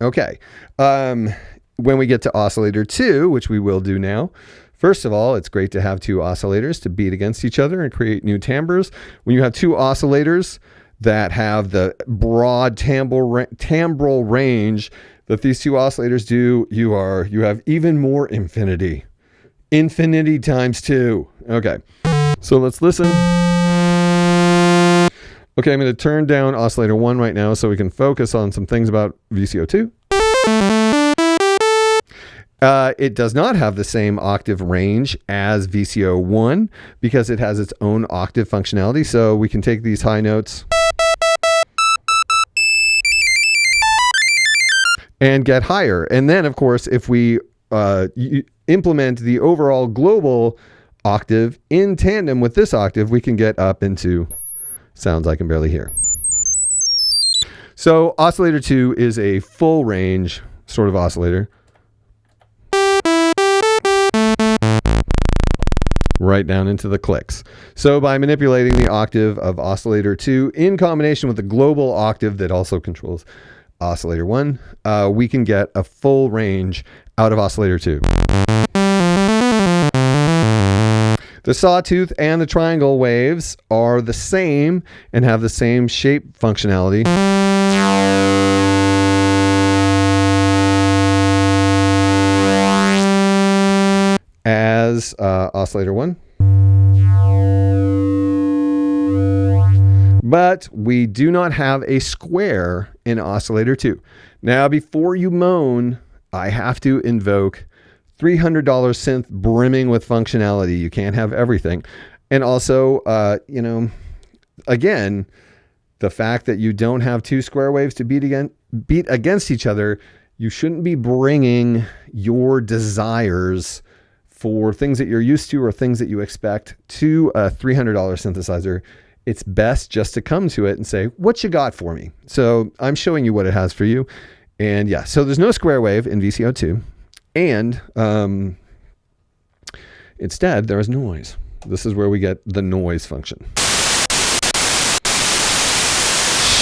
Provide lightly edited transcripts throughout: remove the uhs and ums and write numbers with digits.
Okay. When we get to oscillator 2, which we will do now, first of all, it's great to have two oscillators to beat against each other and create new timbres. When you have two oscillators that have the broad timbral range that these two oscillators do, you have even more infinity. Infinity times 2. Okay. So let's listen. Okay, I'm going to turn down oscillator 1 right now so we can focus on some things about VCO2. It does not have the same octave range as VCO1 because it has its own octave functionality. So we can take these high notes and get higher. And then, of course, if we implement the overall global octave in tandem with this octave, we can get up into sounds I can barely hear. So oscillator 2 is a full range sort of oscillator. Right down into the clicks. So by manipulating the octave of oscillator 2 in combination with the global octave that also controls oscillator 1, we can get a full range out of oscillator 2. The sawtooth and the triangle waves are the same and have the same shape functionality. As oscillator 1. But we do not have a square in oscillator 2. Now, before you moan, I have to invoke $300 synth brimming with functionality. You can't have everything. And also, again, the fact that you don't have two square waves to beat against each other, you shouldn't be bringing your desires for things that you're used to or things that you expect to a $300 synthesizer. It's best just to come to it and say, what you got for me? So I'm showing you what it has for you. And yeah, so there's no square wave in VCO2. And instead, there is noise. This is where we get the noise function.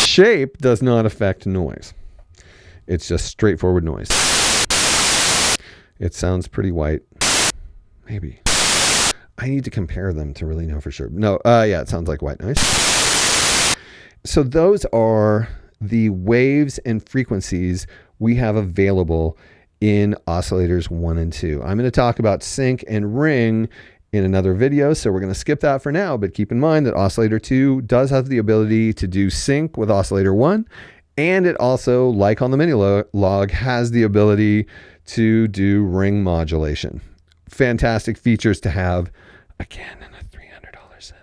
Shape does not affect noise. It's just straightforward noise. It sounds pretty white. Maybe. I need to compare them to really know for sure. No, yeah, it sounds like white noise. So those are the waves and frequencies we have available in oscillators 1 and 2. I'm going to talk about sync and ring in another video, so we're going to skip that for now, but keep in mind that oscillator 2 does have the ability to do sync with oscillator 1, and it also, like on the mini log, has the ability to do ring modulation. Fantastic features to have, again, in a $300 synth.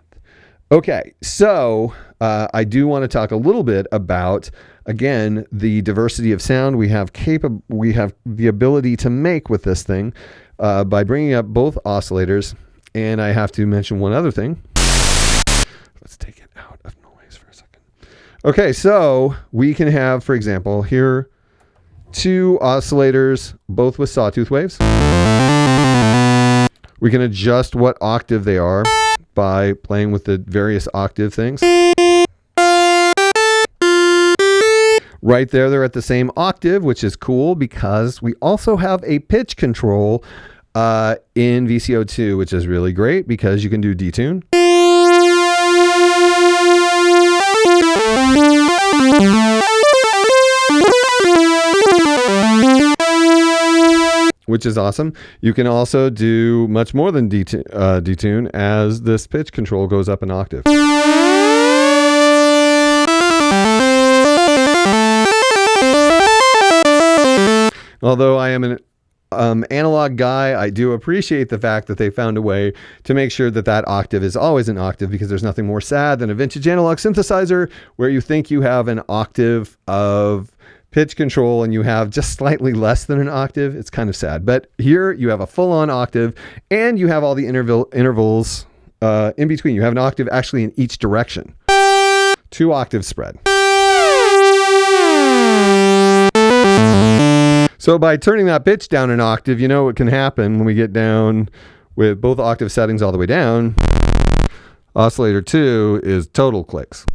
Okay, so I do want to talk a little bit about, again, the diversity of sound we have the ability to make with this thing by bringing up both oscillators. And I have to mention one other thing. Let's take it out of noise for a second. Okay, so we can have, for example, here, two oscillators, both with sawtooth waves. We can adjust what octave they are by playing with the various octave things. Right there, they're at the same octave, which is cool because we also have a pitch control in VCO2, which is really great because you can do detune. Which is awesome. You can also do much more than detune as this pitch control goes up an octave. Although I am an analog guy, I do appreciate the fact that they found a way to make sure that that octave is always an octave, because there's nothing more sad than a vintage analog synthesizer where you think you have an octave of pitch control and you have just slightly less than an octave. It's kind of sad. But here you have a full-on octave and you have all the intervals in between. You have an octave actually in each direction. 2 octaves spread. So by turning that pitch down an octave, you know what can happen when we get down with both octave settings all the way down. Oscillator 2 is total clicks.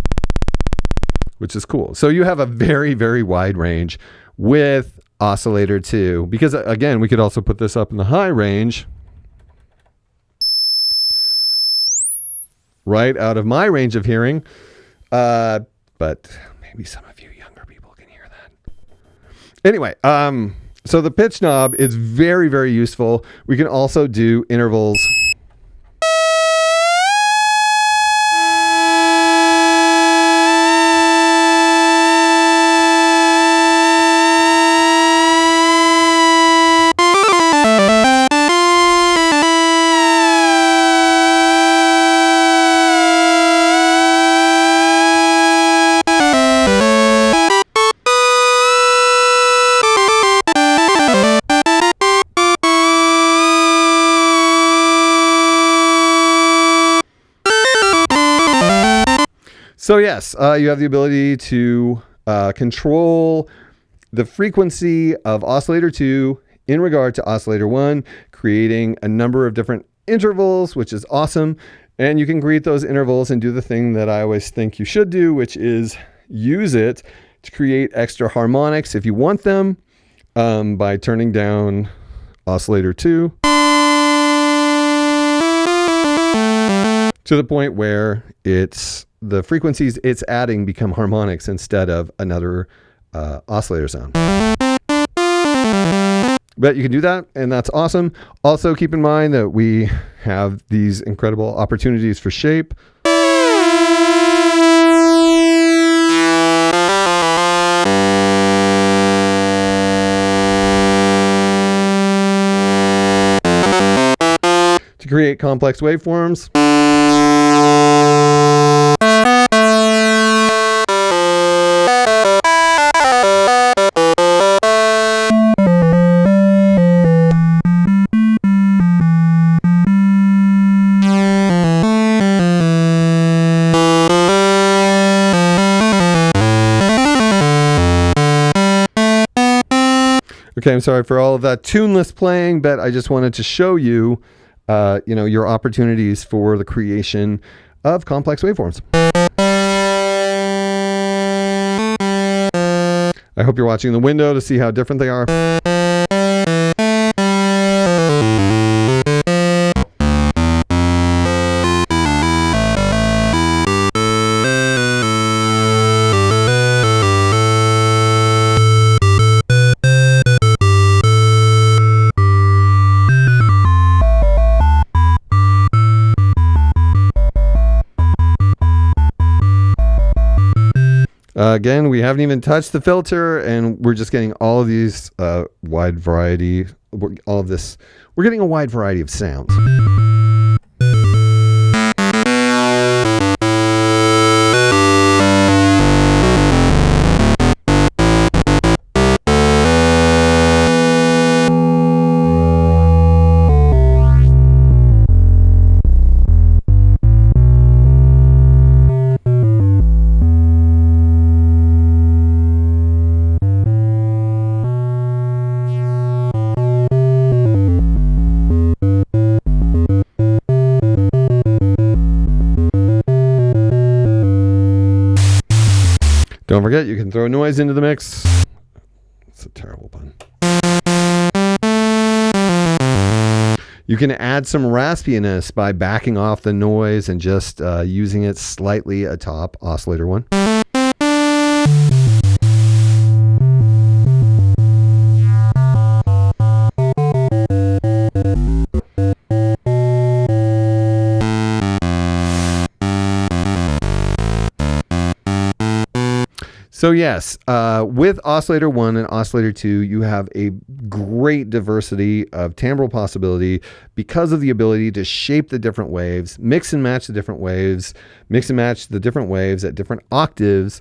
which is cool. So you have a very, very wide range with Oscillator 2, because again, we could also put this up in the high range, right out of my range of hearing. But maybe some of you younger people can hear that. Anyway, so the pitch knob is very, very useful. We can also do intervals. So yes, you have the ability to control the frequency of Oscillator 2 in regard to Oscillator 1, creating a number of different intervals, which is awesome. And you can create those intervals and do the thing that I always think you should do, which is use it to create extra harmonics if you want them, by turning down Oscillator 2 to the point where the frequencies it's adding become harmonics instead of another oscillator sound. But you can do that, and that's awesome. Also, keep in mind that we have these incredible opportunities for shape. To create complex waveforms. Okay, I'm sorry for all of that tuneless playing, but I just wanted to show you, your opportunities for the creation of complex waveforms. I hope you're watching the window to see how different they are. Again, we haven't even touched the filter, and we're just getting all of these wide variety, all of this. We're getting a wide variety of sounds. Don't forget, you can throw noise into the mix. It's a terrible pun. You can add some raspiness by backing off the noise and just using it slightly atop Oscillator 1. So yes, with Oscillator 1 and Oscillator 2, you have a great diversity of timbral possibility because of the ability to shape the different waves, mix and match the different waves, mix and match the different waves at different octaves,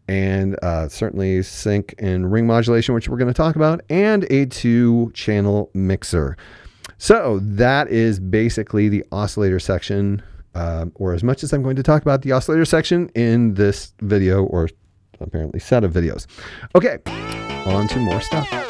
and certainly sync and ring modulation, which we're going to talk about, and a 2-channel mixer. So that is basically the oscillator section, or as much as I'm going to talk about the oscillator section in this video, or apparently set of videos. Okay, on to more stuff.